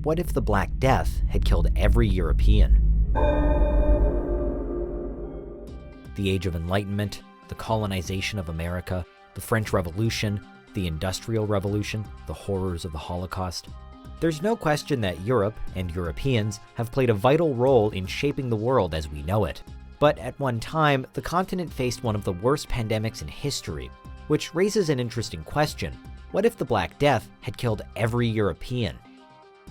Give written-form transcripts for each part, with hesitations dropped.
what if the Black Death had killed every European? The Age of Enlightenment, the colonization of America, the French Revolution, the Industrial Revolution, the horrors of the Holocaust. There's no question that Europe and Europeans have played a vital role in shaping the world as we know it. But at one time, the continent faced one of the worst pandemics in history, which raises an interesting question. What if the Black Death had killed every European?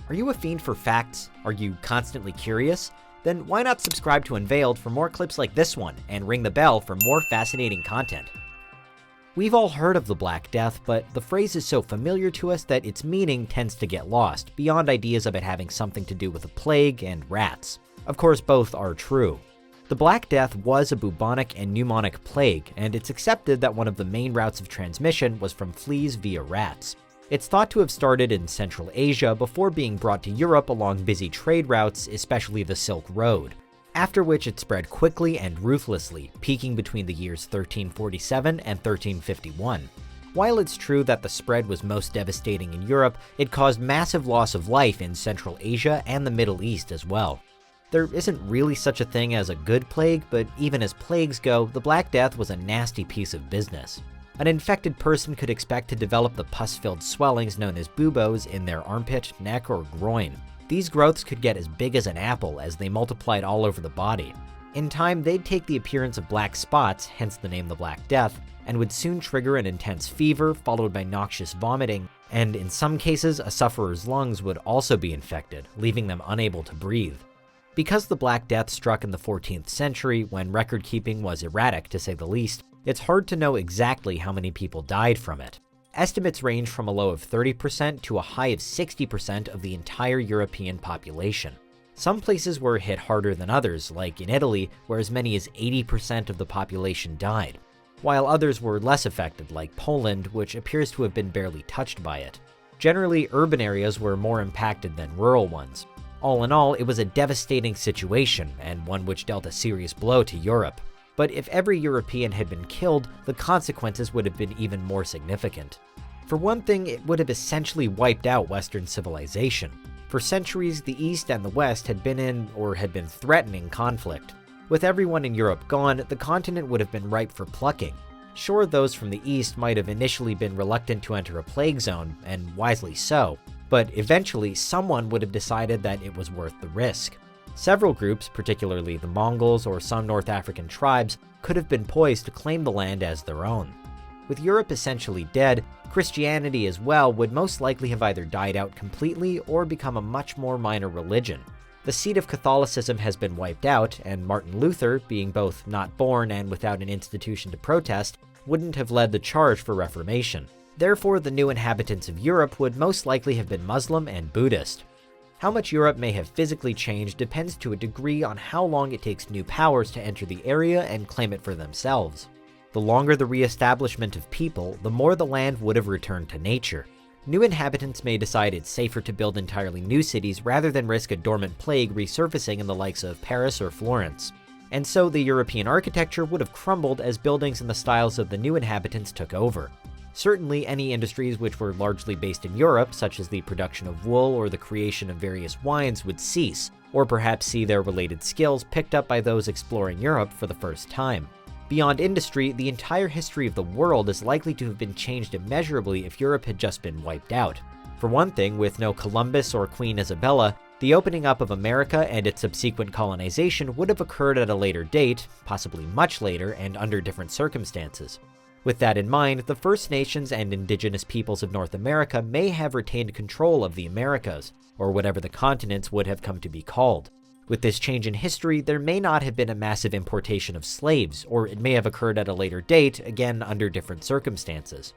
Are you a fiend for facts? Are you constantly curious? Then why not subscribe to Unveiled for more clips like this one, and ring the bell for more fascinating content. We've all heard of the Black Death, but the phrase is so familiar to us that its meaning tends to get lost, beyond ideas of it having something to do with a plague and rats. Of course, both are true. The Black Death was a bubonic and pneumonic plague, and it's accepted that one of the main routes of transmission was from fleas via rats. It's thought to have started in Central Asia before being brought to Europe along busy trade routes, especially the Silk Road, after which it spread quickly and ruthlessly, peaking between the years 1347 and 1351. While it's true that the spread was most devastating in Europe, it caused massive loss of life in Central Asia and the Middle East as well. There isn't really such a thing as a good plague, but even as plagues go, the Black Death was a nasty piece of business. An infected person could expect to develop the pus-filled swellings known as buboes in their armpit, neck, or groin. These growths could get as big as an apple as they multiplied all over the body. In time, they'd take the appearance of black spots, hence the name the Black Death, and would soon trigger an intense fever followed by noxious vomiting, and in some cases, a sufferer's lungs would also be infected, leaving them unable to breathe. Because the Black Death struck in the 14th century, when record-keeping was erratic to say the least, it's hard to know exactly how many people died from it. Estimates range from a low of 30% to a high of 60% of the entire European population. Some places were hit harder than others, like in Italy, where as many as 80% of the population died, while others were less affected, like Poland, which appears to have been barely touched by it. Generally, urban areas were more impacted than rural ones. All in all, it was a devastating situation, and one which dealt a serious blow to Europe. But if every European had been killed, the consequences would have been even more significant. For one thing, it would have essentially wiped out Western civilization. For centuries, the East and the West had been in, or had been threatening conflict. With everyone in Europe gone, the continent would have been ripe for plucking. Sure, those from the East might have initially been reluctant to enter a plague zone, and wisely so, but eventually someone would have decided that it was worth the risk. Several groups, particularly the Mongols or some North African tribes, could have been poised to claim the land as their own. With Europe essentially dead, Christianity as well would most likely have either died out completely or become a much more minor religion. The seat of Catholicism has been wiped out, and Martin Luther, being both not born and without an institution to protest, wouldn't have led the charge for Reformation. Therefore, the new inhabitants of Europe would most likely have been Muslim and Buddhist. How much Europe may have physically changed depends to a degree on how long it takes new powers to enter the area and claim it for themselves. The longer the re-establishment of people, the more the land would have returned to nature. New inhabitants may decide it's safer to build entirely new cities rather than risk a dormant plague resurfacing in the likes of Paris or Florence. And so the European architecture would have crumbled as buildings in the styles of the new inhabitants took over. Certainly, any industries which were largely based in Europe, such as the production of wool or the creation of various wines, would cease, or perhaps see their related skills picked up by those exploring Europe for the first time. Beyond industry, the entire history of the world is likely to have been changed immeasurably if Europe had just been wiped out. For one thing, with no Columbus or Queen Isabella, the opening up of America and its subsequent colonization would have occurred at a later date, possibly much later, and under different circumstances. With that in mind, the First Nations and indigenous peoples of North America may have retained control of the Americas, or whatever the continents would have come to be called. With this change in history, there may not have been a massive importation of slaves, or it may have occurred at a later date, again under different circumstances.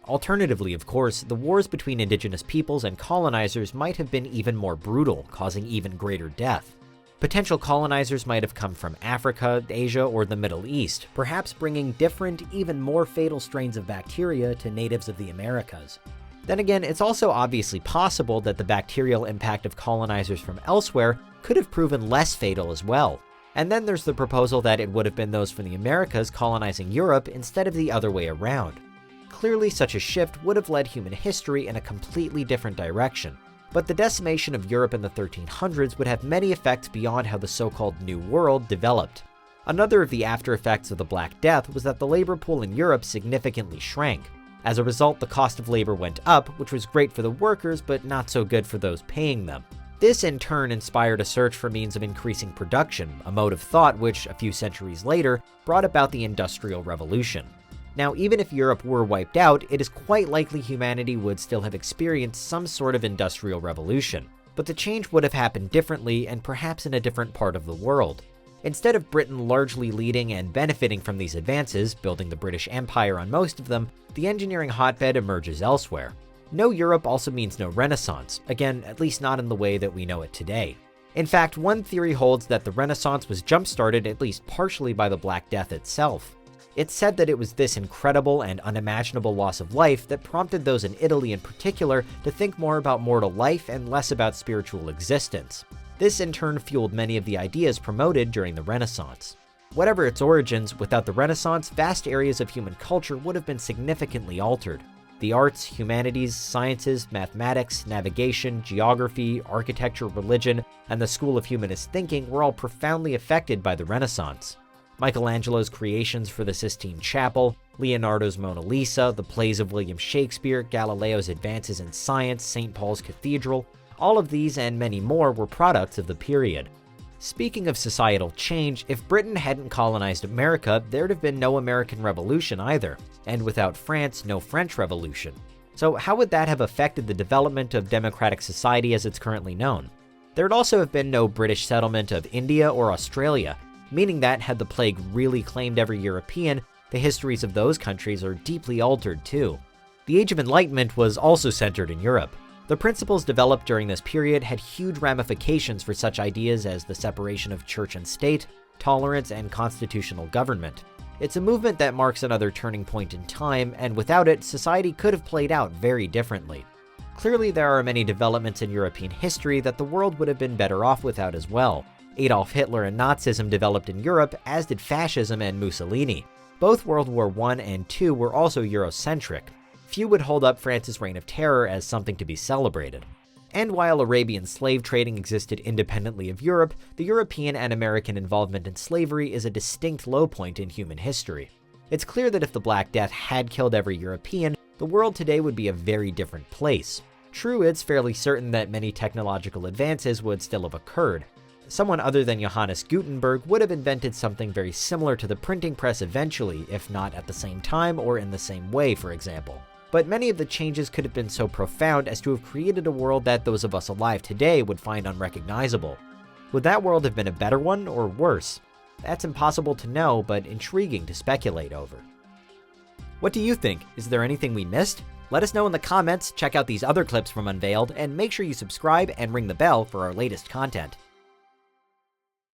Alternatively, of course, the wars between indigenous peoples and colonizers might have been even more brutal, causing even greater death. Potential colonizers might have come from Africa, Asia, or the Middle East, perhaps bringing different, even more fatal strains of bacteria to natives of the Americas. Then again, it's also obviously possible that the bacterial impact of colonizers from elsewhere could have proven less fatal as well. And then there's the proposal that it would have been those from the Americas colonizing Europe instead of the other way around. Clearly, such a shift would have led human history in a completely different direction. But the decimation of Europe in the 1300s would have many effects beyond how the so-called New World developed. Another of the after-effects of the Black Death was that the labor pool in Europe significantly shrank. As a result, the cost of labor went up, which was great for the workers, but not so good for those paying them. This in turn inspired a search for means of increasing production, a mode of thought which, a few centuries later, brought about the Industrial Revolution. Now, even if Europe were wiped out, it is quite likely humanity would still have experienced some sort of industrial revolution, but the change would have happened differently and perhaps in a different part of the world. Instead of Britain largely leading and benefiting from these advances, building the British Empire on most of them, the engineering hotbed emerges elsewhere. No Europe also means no Renaissance, again, at least not in the way that we know it today. In fact, one theory holds that the Renaissance was jump-started at least partially by the Black Death itself. It's said that it was this incredible and unimaginable loss of life that prompted those in Italy in particular to think more about mortal life and less about spiritual existence. This in turn fueled many of the ideas promoted during the Renaissance. Whatever its origins, without the Renaissance, vast areas of human culture would have been significantly altered. The arts, humanities, sciences, mathematics, navigation, geography, architecture, religion, and the school of humanist thinking were all profoundly affected by the Renaissance. Michelangelo's creations for the Sistine Chapel, Leonardo's Mona Lisa, the plays of William Shakespeare, Galileo's advances in science, St. Paul's Cathedral, all of these and many more were products of the period. Speaking of societal change, if Britain hadn't colonized America, there'd have been no American Revolution either, and without France, no French Revolution. So how would that have affected the development of democratic society as it's currently known? There'd also have been no British settlement of India or Australia, meaning that had the plague really claimed every European, the histories of those countries are deeply altered too. The Age of Enlightenment was also centered in Europe. The principles developed during this period had huge ramifications for such ideas as the separation of church and state, tolerance, and constitutional government. It's a movement that marks another turning point in time, and without it, society could have played out very differently. Clearly, there are many developments in European history that the world would have been better off without as well. Adolf Hitler and Nazism developed in Europe, as did fascism and Mussolini. Both World War I and II were also Eurocentric. Few would hold up France's reign of terror as something to be celebrated. And while Arabian slave trading existed independently of Europe, the European and American involvement in slavery is a distinct low point in human history. It's clear that if the Black Death had killed every European, the world today would be a very different place. True, it's fairly certain that many technological advances would still have occurred. Someone other than Johannes Gutenberg would have invented something very similar to the printing press eventually, if not at the same time or in the same way, for example. But many of the changes could have been so profound as to have created a world that those of us alive today would find unrecognizable. Would that world have been a better one or worse? That's impossible to know, but intriguing to speculate over. What do you think? Is there anything we missed? Let us know in the comments, check out these other clips from Unveiled, and make sure you subscribe and ring the bell for our latest content.